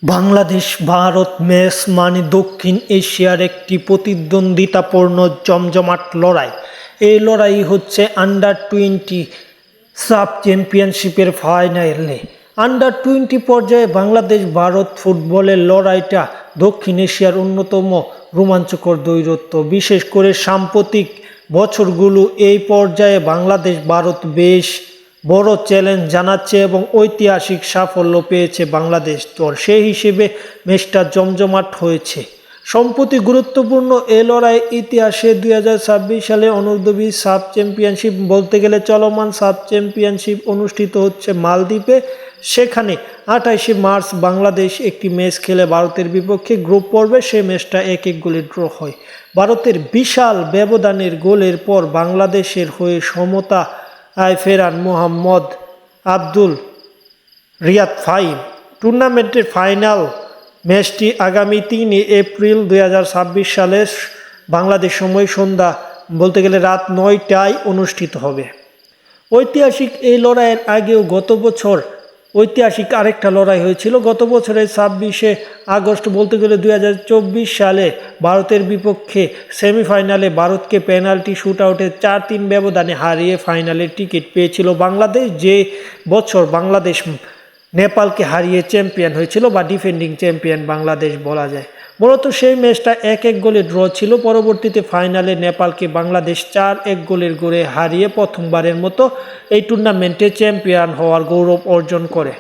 Bangladesh Bharat match মানে দক্ষিণ এশিয়ার একটি প্রতিদ্বন্দ্বিতাপূর্ণ জমজমাট লড়াই। এই লড়াই হচ্ছে আন্ডার-20 সাব চ্যাম্পিয়নশিপের ফাইনালে। আন্ডার-20 পর্যায়ে বাংলাদেশ ভারত ফুটবলের লড়াইটা দক্ষিণ এশিয়ার অন্যতম রোমাঞ্চকর দ্বৈরথ। বিশেষ করে সাম্প্রতিক বছরগুলো এই পর্যায়ে বাংলাদেশ ভারত বেশ বড় চ্যালেঞ্জ জানাচ্ছে এবং ঐতিহাসিক সাফল্য পেয়েছে বাংলাদেশ দল। সেই হিসেবে ম্যাচটা জমজমাট হয়েছে। সম্প্রতি গুরুত্বপূর্ণ এ লড়াই ইতিহাসে 2026 সালে অনূর্ধ্ব-20 সাব চ্যাম্পিয়নশিপ, বলতে গেলে চলমান সাব চ্যাম্পিয়নশিপ অনুষ্ঠিত হচ্ছে মালদ্বীপে। সেখানে 28 মার্চ বাংলাদেশ একটি ম্যাচ খেলে ভারতের বিপক্ষে গ্রুপ পর্বে। সেই ম্যাচটা 1-1 গোলে ড্র হয়। ভারতের বিশাল ব্যবধানের গোলের পর বাংলাদেশের হয়ে সমতা ফেরান মোহাম্মদ আব্দুল রিয়াদ ফাহিম। টুর্নামেন্টের ফাইনাল ম্যাচটি আগামী 3 এপ্রিল 2026 সালে বাংলাদেশ সময় সন্ধ্যা, বলতে গেলে রাত 9টায় অনুষ্ঠিত হবে। ঐতিহাসিক এই লড়াইয়ের আগেও গত বছর ঐতিহাসিক আরেকটা লড়াই হয়েছিল। গত বছরের 26 আগস্ট, বলতে গেলে 2024 সালে ভারতের বিপক্ষে সেমিফাইনালে ভারতকে পেনাল্টি শুটআউটে 4-3 ব্যবধানে হারিয়ে ফাইনালের টিকিট পেয়েছিল বাংলাদেশ। যে বছর বাংলাদেশ নেপালকে হারিয়ে চ্যাম্পিয়ন হয়েছিল, বা ডিফেন্ডিং চ্যাম্পিয়ন বাংলাদেশ বলা যায়। মূলত সেই ম্যাচটা 1-1 গোলে ড্র ছিল। পরবর্তীতে ফাইনালে নেপালকে বাংলাদেশ 4-1 গোলের গোলে হারিয়ে প্রথমবারের মতো এই টুর্নামেন্টে চ্যাম্পিয়ন হওয়ার গৌরব অর্জন করে।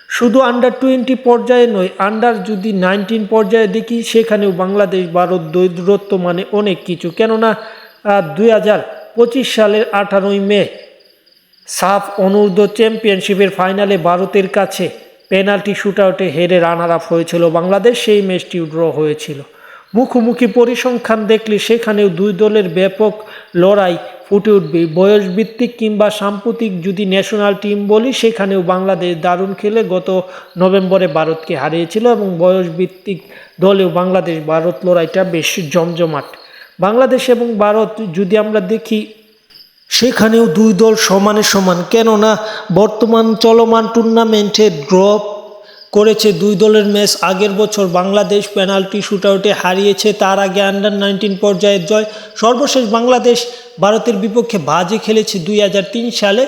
শুধু আন্ডার-20 পর্যায়ে নয়, আন্ডার-19 পর্যায়ে দেখি, সেখানেও বাংলাদেশ ভারত দ্বৈরথ মানে অনেক কিছু। কেননা 2025 সালের 18 মে সাফ অনূর্ধ্ব চ্যাম্পিয়নশিপের ফাইনালে ভারতের কাছে পেনাল্টি শুটআউটে হেরে রানার আপ হয়েছিল বাংলাদেশ। সেই ম্যাচটিও ড্র হয়েছিল। মুখোমুখি পরিসংখ্যান দেখলে সেখানেও দুই দলের ব্যাপক লড়াই ফুটে উঠবে। বয়সভিত্তিক কিংবা সাম্প্রতিক যদি ন্যাশনাল টিম বলি, সেখানেও বাংলাদেশ দারুণ খেলে গত নভেম্বরে ভারতকে হারিয়েছিল, এবং বয়সভিত্তিক দলেও বাংলাদেশ ভারত লড়াইটা বেশ জমজমাট। বাংলাদেশ এবং ভারত যদি আমরা দেখি, সেখানেও দুই দল সমানে সমান। কেননা বর্তমান চলমান টুর্নামেন্টে ড্র করেছে দুই দলের ম্যাচ। আগের বছর বাংলাদেশ পেনাল্টি শুটআউটে হারিয়েছে, তার আগে আন্ডার-19 পর্যায়ের জয়। সর্বশেষ বাংলাদেশ ভারতের বিপক্ষে বাজে খেলেছে 2003 সালে,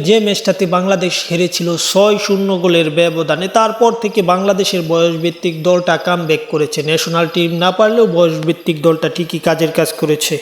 যে ম্যাচটাতে বাংলাদেশ হেরেছিল 6-0 গোলের ব্যবধানে। তারপর থেকে বাংলাদেশের বয়সভিত্তিক দলটা কামব্যাক করেছে। ন্যাশনাল টিম না পারলেও বয়সভিত্তিক দলটা ঠিকই কাজের কাজ করেছে।